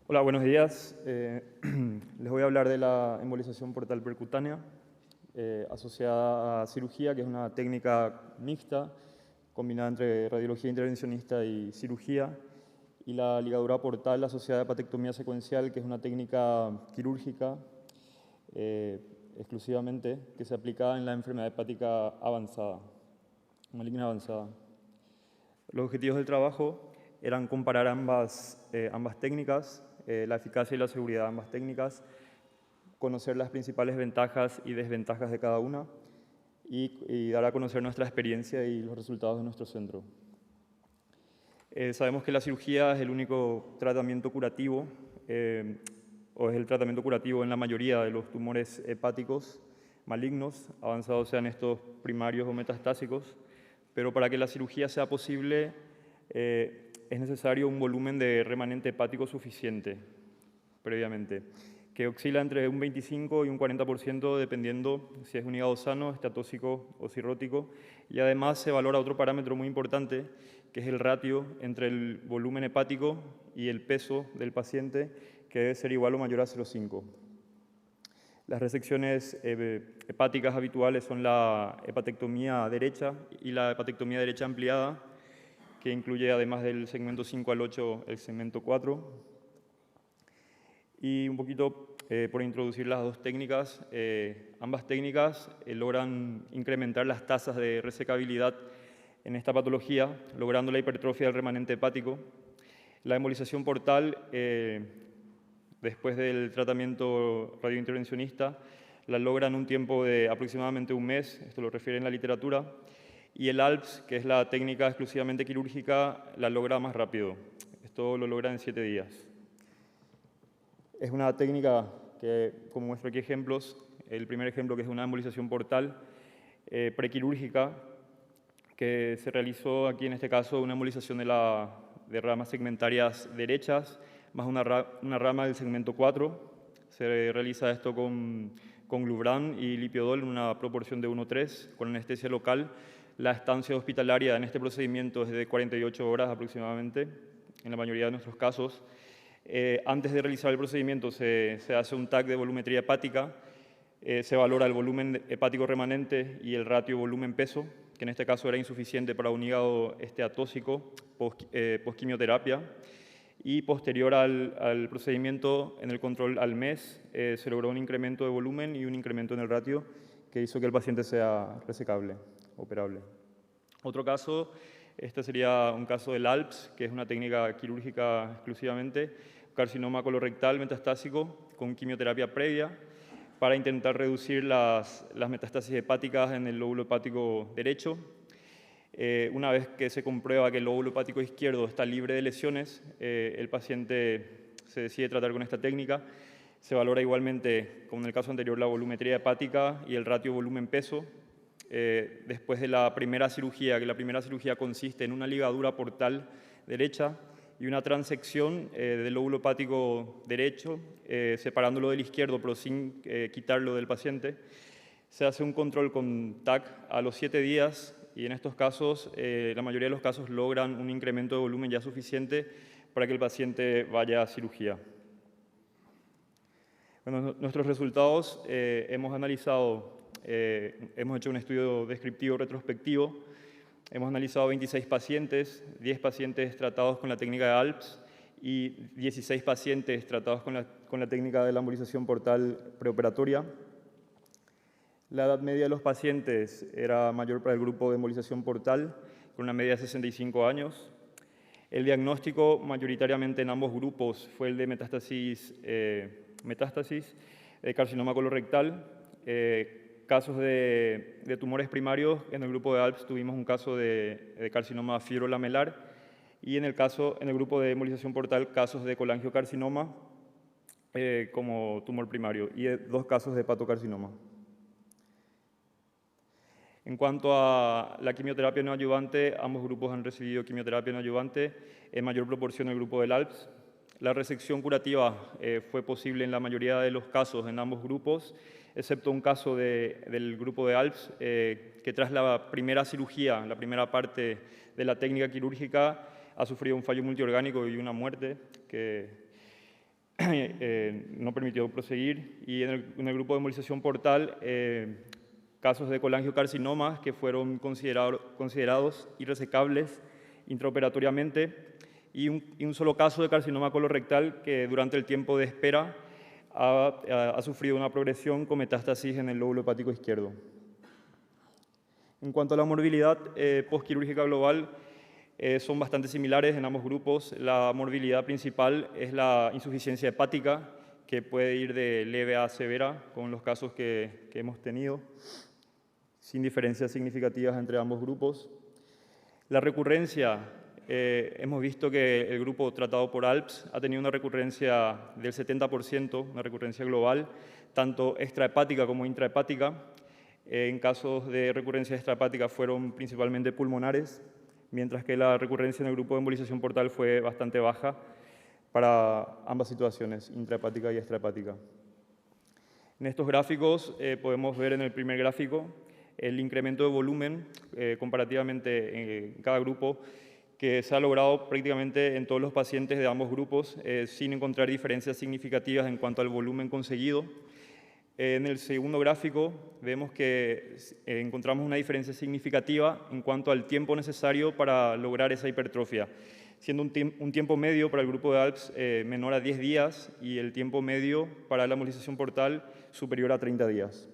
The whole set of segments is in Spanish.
Hola, buenos días. Les voy a hablar de la embolización portal percutánea asociada a cirugía, que es una técnica mixta combinada entre radiología intervencionista y cirugía, y la ligadura portal asociada a hepatectomía secuencial, que es una técnica quirúrgica exclusivamente que se aplica en la enfermedad hepática avanzada, maligna avanzada. Los objetivos del trabajo eran comparar ambas técnicas, la eficacia y la seguridad de ambas técnicas, conocer las principales ventajas y desventajas de cada una y dar a conocer nuestra experiencia y los resultados de nuestro centro. Sabemos que la cirugía es el único tratamiento curativo, o es el tratamiento curativo en la mayoría de los tumores hepáticos malignos, avanzados sean estos primarios o metastásicos, pero para que la cirugía sea posible es necesario un volumen de remanente hepático suficiente previamente, que oscila entre un 25 y un 40% dependiendo si es un hígado sano, esteatóxico o cirrótico, y además se valora otro parámetro muy importante, que es el ratio entre el volumen hepático y el peso del paciente, que debe ser igual o mayor a 0,5. Las resecciones hepáticas habituales son la hepatectomía derecha y la hepatectomía derecha ampliada, que incluye además del segmento 5 al 8 el segmento 4. Y un poquito por introducir las dos técnicas, ambas técnicas logran incrementar las tasas de resecabilidad en esta patología, logrando la hipertrofia del remanente hepático. La embolización portal, después del tratamiento radiointervencionista, la logra en un tiempo de aproximadamente un mes, esto lo refiere en la literatura, y el ALPS, que es la técnica exclusivamente quirúrgica, la logra más rápido. Esto lo logra en 7 días. Es una técnica que, como muestro aquí ejemplos, el primer ejemplo que es una embolización portal prequirúrgica, que se realizó aquí en este caso una embolización de ramas segmentarias derechas, más una rama del segmento 4. Se realiza esto con Glubran y Lipiodol en una proporción de 1:3, con anestesia local. La estancia hospitalaria en este procedimiento es de 48 horas aproximadamente, en la mayoría de nuestros casos. Antes de realizar el procedimiento se hace un TAC de volumetría hepática, se valora el volumen hepático remanente y el ratio volumen-peso, que en este caso era insuficiente para un hígado esteatóxico post-quimioterapia. Y posterior al procedimiento, en el control al mes, se logró un incremento de volumen y un incremento en el ratio que hizo que el paciente sea resecable, operable. Otro caso, este sería un caso del ALPS, que es una técnica quirúrgica exclusivamente, carcinoma colorectal metastásico con quimioterapia previa, para intentar reducir las metastasis hepáticas en el lóbulo hepático derecho. Una vez que se comprueba que el lóbulo hepático izquierdo está libre de lesiones, el paciente se decide tratar con esta técnica. Se valora igualmente, como en el caso anterior, la volumetría hepática y el ratio volumen-peso. Después de la primera cirugía, que la primera cirugía consiste en una ligadura portal derecha y una transección del lóbulo hepático derecho, separándolo del izquierdo, pero sin quitarlo del paciente. Se hace un control con TAC a los 7 días y en estos casos, la mayoría de los casos logran un incremento de volumen ya suficiente para que el paciente vaya a cirugía. Bueno, nuestros resultados hemos hecho un estudio descriptivo retrospectivo. Hemos analizado 26 pacientes, 10 pacientes tratados con la técnica de ALPS y 16 pacientes tratados con la técnica de la embolización portal preoperatoria. La edad media de los pacientes era mayor para el grupo de embolización portal, con una media de 65 años. El diagnóstico mayoritariamente en ambos grupos fue el de metástasis de carcinoma colorectal. Casos de tumores primarios, en el grupo de ALPS tuvimos un caso de carcinoma fibrolamelar y en el grupo de embolización portal, casos de colangiocarcinoma como tumor primario y 2 casos de hepatocarcinoma. En cuanto a la quimioterapia no adyuvante, ambos grupos han recibido quimioterapia no adyuvante, en mayor proporción el grupo del ALPS. La resección curativa fue posible en la mayoría de los casos en ambos grupos, excepto un caso del grupo de ALPS, que tras la primera cirugía, la primera parte de la técnica quirúrgica, ha sufrido un fallo multiorgánico y una muerte, que no permitió proseguir. Y en el grupo de embolización portal, casos de colangiocarcinomas que fueron considerados irresecables intraoperatoriamente, y un solo caso de carcinoma colorectal que durante el tiempo de espera ha sufrido una progresión con metástasis en el lóbulo hepático izquierdo. En cuanto a la morbilidad postquirúrgica global, son bastante similares en ambos grupos. La morbilidad principal es la insuficiencia hepática, que puede ir de leve a severa, con los casos que hemos tenido, sin diferencias significativas entre ambos grupos. La recurrencia, hemos visto que el grupo tratado por ALPS ha tenido una recurrencia del 70%, una recurrencia global, tanto extrahepática como intrahepática. En casos de recurrencia extrahepática fueron principalmente pulmonares, mientras que la recurrencia en el grupo de embolización portal fue bastante baja para ambas situaciones, intrahepática y extrahepática. En estos gráficos podemos ver en el primer gráfico el incremento de volumen comparativamente en cada grupo, que se ha logrado prácticamente en todos los pacientes de ambos grupos sin encontrar diferencias significativas en cuanto al volumen conseguido. En el segundo gráfico vemos que encontramos una diferencia significativa en cuanto al tiempo necesario para lograr esa hipertrofia, siendo un tiempo medio para el grupo de ALPS menor a 10 días y el tiempo medio para la embolización portal superior a 30 días.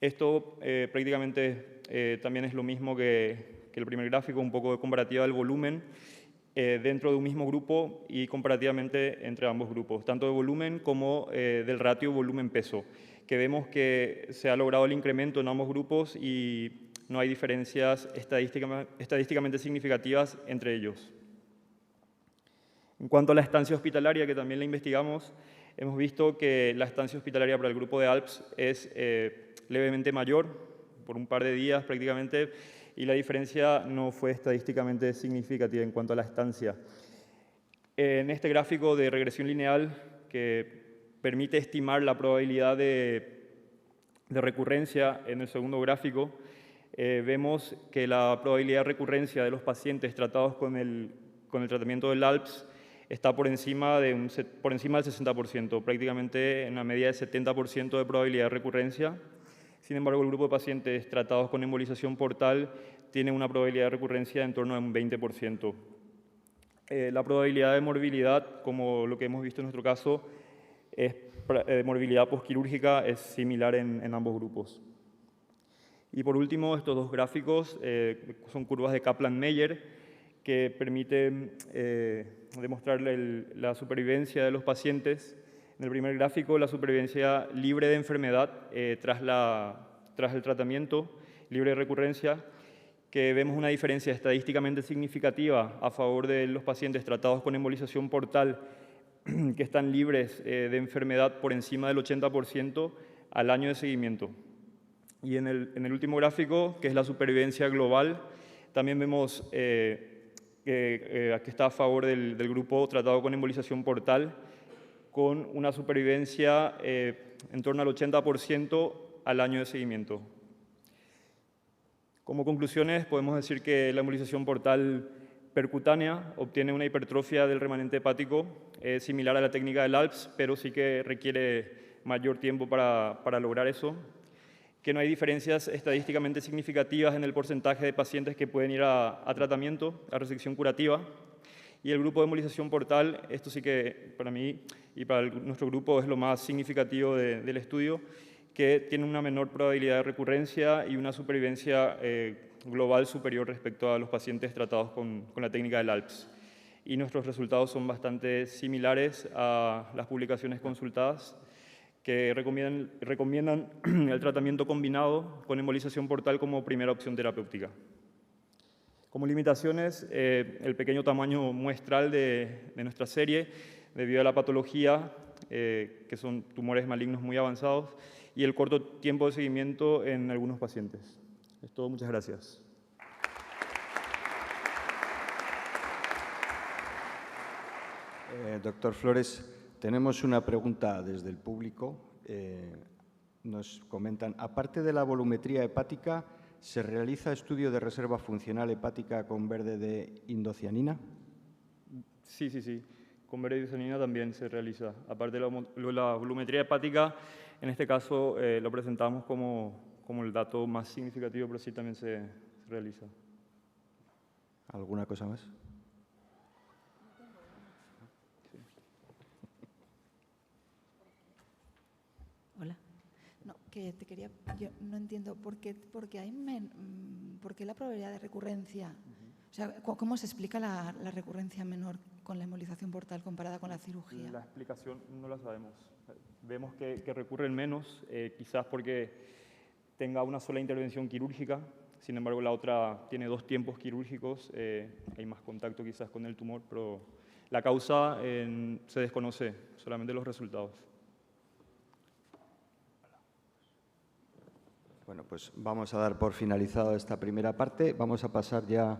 Esto prácticamente también es lo mismo que el primer gráfico, un poco de comparativa del volumen dentro de un mismo grupo y comparativamente entre ambos grupos, tanto de volumen como del ratio volumen-peso, que vemos que se ha logrado el incremento en ambos grupos y no hay diferencias estadísticamente significativas entre ellos. En cuanto a la estancia hospitalaria, que también la investigamos, hemos visto que la estancia hospitalaria para el grupo de ALPS es levemente mayor, por un par de días prácticamente, y la diferencia no fue estadísticamente significativa en cuanto a la estancia. En este gráfico de regresión lineal, que permite estimar la probabilidad de recurrencia en el segundo gráfico, vemos que la probabilidad de recurrencia de los pacientes tratados con el tratamiento del ALPS está por encima del 60%, prácticamente en la media de 70% de probabilidad de recurrencia. Sin embargo, el grupo de pacientes tratados con embolización portal tiene una probabilidad de recurrencia en torno a un 20%. La probabilidad de morbilidad, como lo que hemos visto en nuestro caso, de morbilidad postquirúrgica es similar en ambos grupos. Y por último, estos dos gráficos son curvas de Kaplan-Meier que permiten demostrar la supervivencia de los pacientes. En el primer gráfico, la supervivencia libre de enfermedad tras el tratamiento, libre de recurrencia, que vemos una diferencia estadísticamente significativa a favor de los pacientes tratados con embolización portal que están libres de enfermedad por encima del 80% al año de seguimiento. Y en el último gráfico, que es la supervivencia global, también vemos que está a favor del grupo tratado con embolización portal, con una supervivencia en torno al 80% al año de seguimiento. Como conclusiones, podemos decir que la embolización portal percutánea obtiene una hipertrofia del remanente hepático similar a la técnica del ALPS, pero sí que requiere mayor tiempo para lograr eso. Que no hay diferencias estadísticamente significativas en el porcentaje de pacientes que pueden ir a tratamiento, a resección curativa. Y el grupo de embolización portal, esto sí que para mí y para nuestro grupo es lo más significativo del estudio, que tiene una menor probabilidad de recurrencia y una supervivencia global superior respecto a los pacientes tratados con la técnica del ALPS. Y nuestros resultados son bastante similares a las publicaciones consultadas, que recomiendan el tratamiento combinado con embolización portal como primera opción terapéutica. Como limitaciones, el pequeño tamaño muestral de nuestra serie, debido a la patología, que son tumores malignos muy avanzados, y el corto tiempo de seguimiento en algunos pacientes. Es todo, muchas gracias. Doctor Flores, tenemos una pregunta desde el público. Nos comentan, aparte de la volumetría hepática, ¿se realiza estudio de reserva funcional hepática con verde de indocianina? Sí. con meridionina también se realiza. Aparte de la volumetría hepática, en este caso lo presentamos como el dato más significativo, pero sí también se realiza. ¿Alguna cosa más? Hola. No, que te quería, yo no entiendo por qué la probabilidad de recurrencia, o sea, ¿cómo se explica la recurrencia menor con la embolización portal comparada con la cirugía? La explicación no la sabemos. Vemos que recurren menos, quizás porque tenga una sola intervención quirúrgica. Sin embargo, la otra tiene 2 tiempos quirúrgicos, hay más contacto quizás con el tumor, pero la causa se desconoce, solamente los resultados. Bueno, pues vamos a dar por finalizado esta primera parte. Vamos a pasar ya